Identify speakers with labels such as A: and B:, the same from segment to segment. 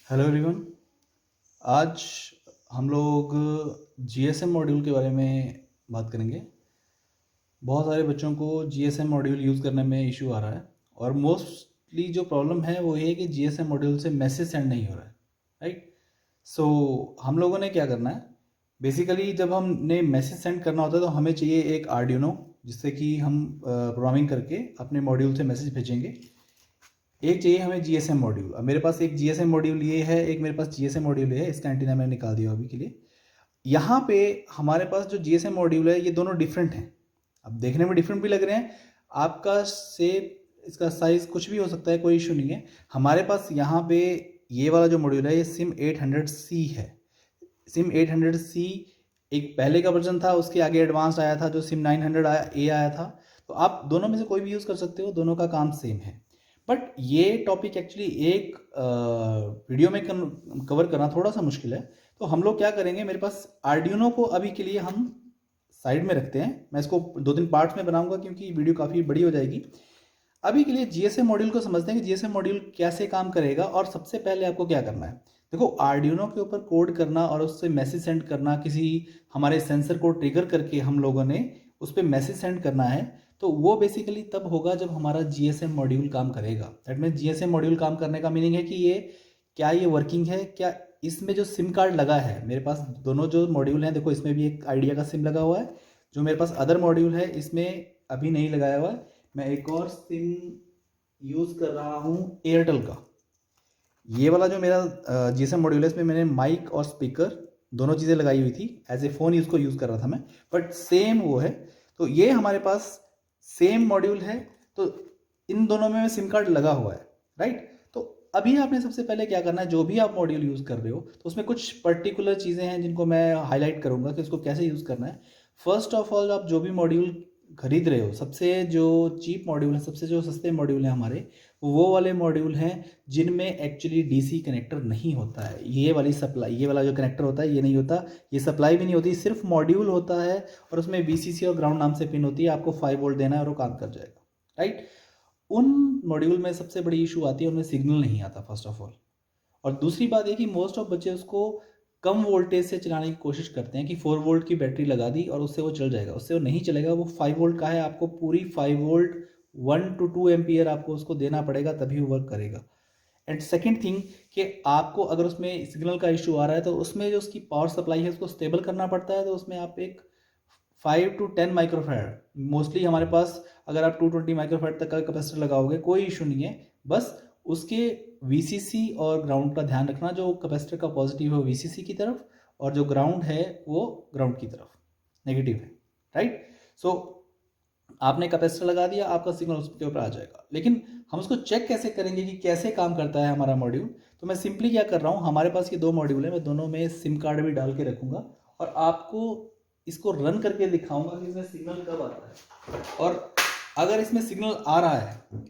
A: Hello everyone. आज हम लोग जीएसएम मॉड्यूल के बारे में बात करेंगे। बहुत सारे बच्चों को जीएसएम मॉड्यूल यूज़ करने में इशू आ रहा है और मोस्टली जो प्रॉब्लम है वो ये है कि जीएसएम मॉड्यूल से मैसेज सेंड नहीं हो रहा है। राइट। सो हम लोगों ने क्या करना है, बेसिकली जब हमने मैसेज सेंड करना होता है तो हमें चाहिए एक आर्डिनो, जिससे कि हम प्रोग्रामिंग करके अपने मॉड्यूल से मैसेज भेजेंगे। एक चाहिए हमें जीएसएम मॉड्यूल। अब मेरे पास एक जीएसएम मॉड्यूल ये है, एक मेरे पास जीएसएम मॉड्यूल है। इसका एंटीना मैंने निकाल दिया अभी के लिए। यहाँ पे हमारे पास जो जीएसएम मॉड्यूल है ये दोनों डिफरेंट हैं। अब देखने में डिफरेंट भी लग रहे हैं, आपका शेप, इसका साइज कुछ भी हो सकता है, कोई इशू नहीं है। हमारे पास यहाँ पे ये वाला जो मॉड्यूल है ये सिम 800C है। सिम 800C एक पहले का वर्जन था, उसके आगे एडवांस आया था जो सिम 900A आया था। तो आप दोनों में से कोई भी यूज़ कर सकते हो, दोनों का काम सेम है। बट ये टॉपिक एक्चुअली एक वीडियो में कवर करना थोड़ा सा मुश्किल है। तो हम लोग क्या करेंगे, मेरे पास आर्डिनो को अभी के लिए हम साइड में रखते हैं। मैं इसको 2-3 पार्ट्स में बनाऊंगा क्योंकि वीडियो काफ़ी बड़ी हो जाएगी। अभी के लिए जीएसएम मॉड्यूल को समझते हैं कि जीएसएम मॉड्यूल कैसे काम करेगा। और सबसे पहले आपको क्या करना है, देखो आर्डिनो के ऊपर कोड करना और उससे मैसेज सेंड करना, किसी हमारे सेंसर को ट्रिगर करके हम लोगों ने उस पर मैसेज सेंड करना है। तो वो बेसिकली तब होगा जब हमारा जीएसएम मॉड्यूल काम करेगा। दैट मीन जीएसएम मॉड्यूल काम करने का मीनिंग है कि ये क्या, ये वर्किंग है क्या, इसमें जो सिम कार्ड लगा है मेरे पास, दोनों जो मॉड्यूल हैं, देखो इसमें भी एक आइडिया का सिम लगा हुआ है। जो मेरे पास अदर मॉड्यूल है इसमें अभी नहीं लगाया हुआ है। मैं एक और सिम यूज़ कर रहा हूँ एयरटेल का। ये वाला जो मेरा जीएसएम मॉड्यूल है इसमें मैंने माइक और स्पीकर दोनों चीज़ें लगाई हुई थी। एज ए फ़ोन इसको यूज़ कर रहा था मैं, बट सेम वो है। तो ये हमारे पास सेम मॉड्यूल है, तो इन दोनों में सिम कार्ड लगा हुआ है। राइट। तो अभी आपने सबसे पहले क्या करना है, जो भी आप मॉड्यूल यूज़ कर रहे हो तो उसमें कुछ पर्टिकुलर चीज़ें हैं जिनको मैं हाईलाइट करूँगा कि उसको कैसे यूज़ करना है। फर्स्ट ऑफ ऑल, आप जो भी मॉड्यूल खरीद रहे हो, सबसे जो चीप मॉड्यूल है, सबसे जो सस्ते मॉड्यूल हैं हमारे, वो वाले मॉड्यूल हैं जिनमें एक्चुअली डीसी कनेक्टर नहीं होता है। ये वाली सप्लाई, ये वाला जो कनेक्टर होता है ये नहीं होता, ये सप्लाई भी नहीं होती, सिर्फ मॉड्यूल होता है और उसमें वीसीसी और ग्राउंड नाम से पिन होती है। आपको 5 वोल्ट देना है और वो काम कर जाएगा। राइट। उन मॉड्यूल में सबसे बड़ी इशू आती है, उनमें सिग्नल नहीं आता फर्स्ट ऑफ ऑल। और दूसरी बात ये कि मोस्ट ऑफ बच्चे उसको कम वोल्टेज से चलाने की कोशिश करते हैं कि 4 वोल्ट की बैटरी लगा दी और उससे वो चल जाएगा। उससे वो नहीं चलेगा। वो 5 वोल्ट का है, आपको पूरी 5 वोल्ट 1 to 2 एम्पियर आपको उसको देना पड़ेगा, तभी वो वर्क करेगा। एंड सेकेंड थिंग कि आपको अगर उसमें सिग्नल का इशू आ रहा है तो उसमें जो उसकी पावर सप्लाई है उसको स्टेबल करना पड़ता है। तो उसमें आप एक 5 to 10 माइक्रोफैराड, मोस्टली हमारे पास अगर आप 220 माइक्रोफैराड तक का कैपेसिटर लगाओगे कोई इशू नहीं है। बस उसके वीसीसी और ग्राउंड का ध्यान रखना। जो कैपेसिटर का पॉजिटिव है वो वीसीसी की तरफ और जो ग्राउंड है वो ग्राउंड की तरफ नेगेटिव है। राइट। सो आपने कैपेसिटर लगा दिया, आपका सिग्नल उसके ऊपर आ जाएगा। लेकिन हम उसको चेक कैसे करेंगे कि कैसे काम करता है हमारा मॉड्यूल। तो मैं सिंपली क्या कर रहा हूँ, हमारे पास ये 2 मॉड्यूल है, मैं दोनों में सिम कार्ड भी डाल के रखूँगा और आपको इसको रन करके दिखाऊंगा कि इसमें सिग्नल कब आता है। और अगर इसमें सिग्नल आ रहा है,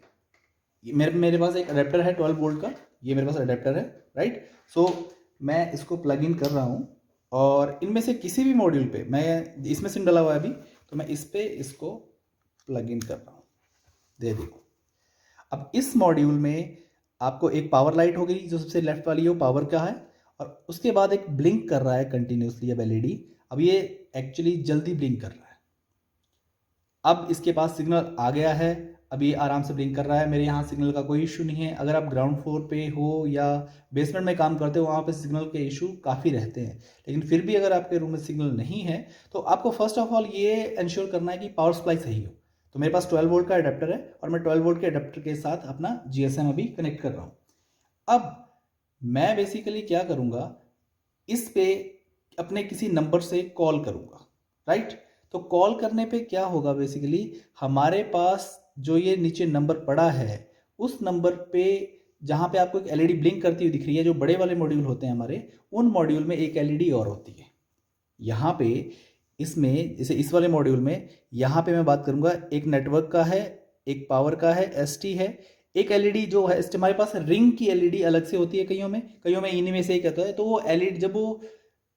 A: मेरे पास एक अडेप्टर है 12 वोल्ट का, ये मेरे पास अडेप्टर है। राइट। सो मैं इसको प्लग इन कर रहा हूँ और इनमें से किसी भी मॉड्यूल पे, मैं इसमें सिम डाला हुआ है अभी, तो मैं इस पे इसको प्लग इन कर रहा हूँ। दे देखो, अब इस मॉड्यूल में आपको एक पावर लाइट हो गई, जो सबसे लेफ्ट वाली है वो पावर का है, और उसके बाद एक ब्लिंक कर रहा है कंटिन्यूसली अब एलईडी। अब ये एक्चुअली जल्दी ब्लिंक कर रहा है। अब इसके पास सिग्नल आ गया है, अभी आराम से ब्लिंक कर रहा है। मेरे यहाँ सिग्नल का कोई इशू नहीं है। अगर आप ग्राउंड फ्लोर पे हो या बेसमेंट में काम करते हो, वहाँ पे सिग्नल के इशू काफ़ी रहते हैं। लेकिन फिर भी अगर आपके रूम में सिग्नल नहीं है तो आपको फर्स्ट ऑफ ऑल ये इंश्योर करना है कि पावर सप्लाई सही हो। तो मेरे पास 12 वोल्ट का अडेप्टर है और मैं 12 वोल्ट के अडेप्टर के साथ अपना जीएसएम अभी कनेक्ट कर रहा हूँ। अब मैं बेसिकली क्या करूँगा, इस पे अपने किसी नंबर से कॉल करूँगा। राइट। तो कॉल करने पे क्या होगा, बेसिकली हमारे पास जो ये नीचे नंबर पड़ा है उस नंबर पे, जहाँ पे आपको एक एलईडी ब्लिंक करती हुई दिख रही है, जो बड़े वाले मॉड्यूल होते हैं हमारे, उन मॉड्यूल में एक एलईडी और होती है यहाँ पे। इसमें जैसे इस वाले मॉड्यूल में यहाँ पे मैं बात करूँगा, एक नेटवर्क का है, एक पावर का है, एसटी है, एक एलईडी जो है हमारे पास रिंग की एलईडी अलग से होती है कईयों में इन्हीं में से एक आता है। तो वो एलईडी जब वो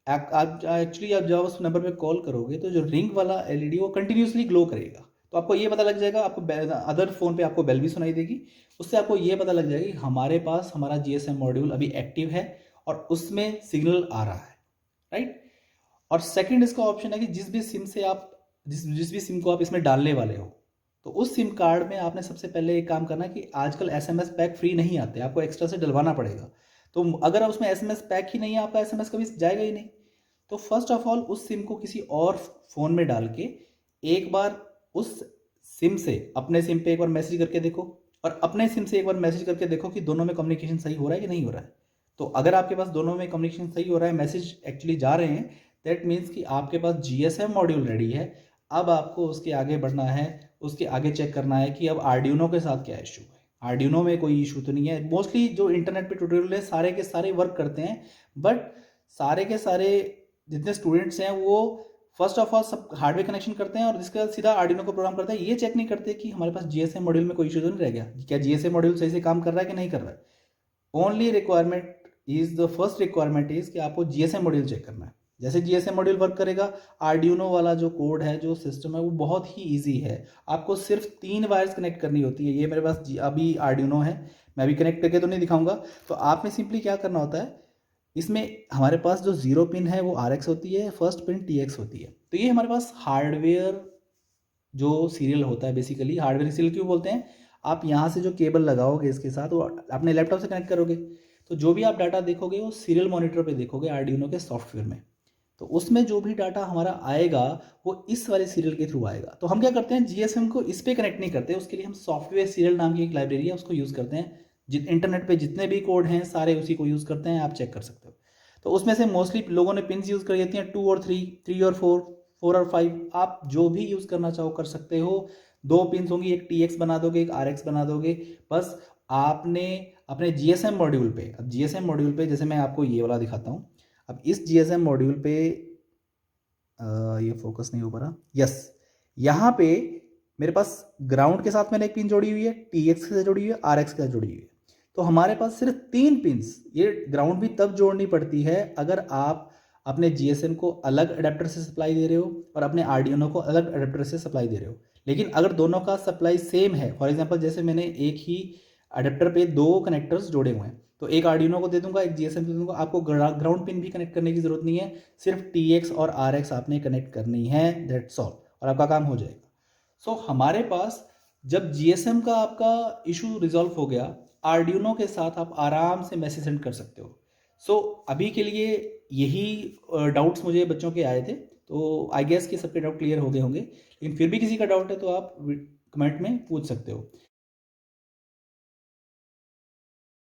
A: आप एक्चुअली आप जब उस नंबर पे कॉल करोगे तो जो रिंग वाला एलईडी वो कंटिन्यूसली ग्लो करेगा। तो आपको ये पता लग जाएगा, आपको अदर फ़ोन पे आपको बेल भी सुनाई देगी, उससे आपको ये पता लग जाएगा कि हमारे पास हमारा जीएसएम मॉड्यूल अभी एक्टिव है और उसमें सिग्नल आ रहा है, राइट। और सेकंड इसका ऑप्शन है कि जिस भी सिम से आप जिस भी सिम को आप इसमें डालने वाले हो, तो उस सिम कार्ड में आपने सबसे पहले एक काम करना है कि आजकल एसएमएस पैक फ्री नहीं आते, आपको एक्स्ट्रा से डलवाना पड़ेगा। तो अगर उसमें एसएमएस पैक ही नहीं है, आपका एसएमएस कभी जाएगा ही नहीं। तो फर्स्ट ऑफ ऑल उस सिम को किसी और फ़ोन में डाल के एक बार उस सिम से अपने सिम पे एक बार मैसेज करके देखो, और अपने सिम से एक बार मैसेज करके देखो कि दोनों में कम्युनिकेशन सही हो रहा है कि नहीं हो रहा है। तो अगर आपके पास दोनों में कम्युनिकेशन सही हो रहा है, मैसेज एक्चुअली जा रहे हैं, दैट मीन्स कि आपके पास जीएसएम मॉड्यूल रेडी है। अब आपको उसके आगे बढ़ना है, उसके आगे चेक करना है कि अब आर्डिनो के साथ क्या इशू है। आर्डिनो में कोई इशू तो नहीं है। मोस्टली जो इंटरनेट पे ट्यूटोरियल है सारे के सारे वर्क करते हैं, बट सारे के सारे जितने स्टूडेंट्स हैं वो फर्स्ट ऑफ ऑल सब हार्डवेयर कनेक्शन करते हैं और जिसके बाद सीधा आर्डिनो को प्रोग्राम करते हैं। ये चेक नहीं करते कि हमारे पास जीएसएम मॉड्यूल में कोई इशू तो नहीं रह गया, क्या जीएसएम मॉड्यूल सही से काम कर रहा है कि नहीं कर रहा है। Only requirement is the first requirement is कि आपको जीएसएम मॉड्यूल चेक करना है। जैसे जीएसएम मॉड्यूल वर्क करेगा, आर्डिनो वाला जो कोड है, जो सिस्टम है, वो बहुत ही ईजी है। आपको सिर्फ 3 वायर्स कनेक्ट करनी होती है। ये मेरे पास अभी आर्डिनो है, मैं अभी कनेक्ट करके तो नहीं दिखाऊंगा। तो आपने सिंपली क्या करना होता है, इसमें हमारे पास जो 0 पिन है वो RX होती है, फर्स्ट पिन TX होती है। तो ये हमारे पास हार्डवेयर जो सीरियल होता है, बेसिकली हार्डवेयर सीरियल क्यों बोलते हैं, आप यहाँ से जो केबल लगाओगे इसके साथ वो अपने लैपटॉप से कनेक्ट करोगे, तो जो भी आप डाटा देखोगे वो सीरियल मॉनिटर पे देखोगे आर्डिनो के सॉफ्टवेयर में। तो उसमें जो भी डाटा हमारा आएगा वो इस वाले सीरियल के थ्रू आएगा। तो हम क्या करते हैं, जीएसएम को इस पे कनेक्ट नहीं करते, उसके लिए हम सॉफ्टवेयर सीरियल नाम की एक लाइब्रेरी है उसको यूज़ करते हैं। इंटरनेट पे जितने भी कोड हैं सारे उसी को यूज़ करते हैं, आप चेक कर सकते हो। तो उसमें से मोस्टली लोगों ने पिन्स यूज़ कर देती हैं 2 और 3, 3 और 4, 4 और 5, आप जो भी यूज़ करना चाहो कर सकते हो। 2 पिन्स होंगी, एक TX बना दोगे, एक RX बना दोगे। बस आपने अपने जीएसएम मॉड्यूल पे, अब जीएसएम मॉड्यूल पे जैसे मैं आपको ये वाला दिखाता हूँ। अब इस जीएसएम मॉड्यूल पे ये फोकस नहीं हो पा रहा, यस, यहाँ पे मेरे पास ग्राउंड के साथ मैंने एक पिन जोड़ी हुई है, TX के साथ जुड़ी हुई है, RX के साथ जुड़ी हुई है। तो हमारे पास सिर्फ 3 पिन्स, ये ग्राउंड भी तब जोड़नी पड़ती है अगर आप अपने जीएसएम को अलग अडेप्टर से सप्लाई दे रहे हो और अपने आर्डिनो को अलग अडेप्टर से सप्लाई दे रहे हो। लेकिन अगर दोनों का सप्लाई सेम है, फॉर एग्जांपल जैसे मैंने एक ही अडेप्टर पे 2 कनेक्टर्स जोड़े हुए हैं, तो एक आर्डिनो को दे दूंगा, एक जीएसएम दे दूंगा, आपको ग्राउंड पिन भी कनेक्ट करने की जरूरत नहीं है, सिर्फ TX और RX आपने कनेक्ट करनी है, दैट्स ऑल, और आपका काम हो जाएगा। सो हमारे पास जब जीएसएम का आपका इशू रिजॉल्व हो गया, आर्डिनो के साथ आप आराम से मैसेज सेंड कर सकते हो। सो अभी के लिए यही डाउट्स मुझे बच्चों के आए थे, तो आई गेस कि सबके डाउट क्लियर हो गए होंगे। लेकिन फिर भी किसी का डाउट है तो आप कमेंट में पूछ सकते हो।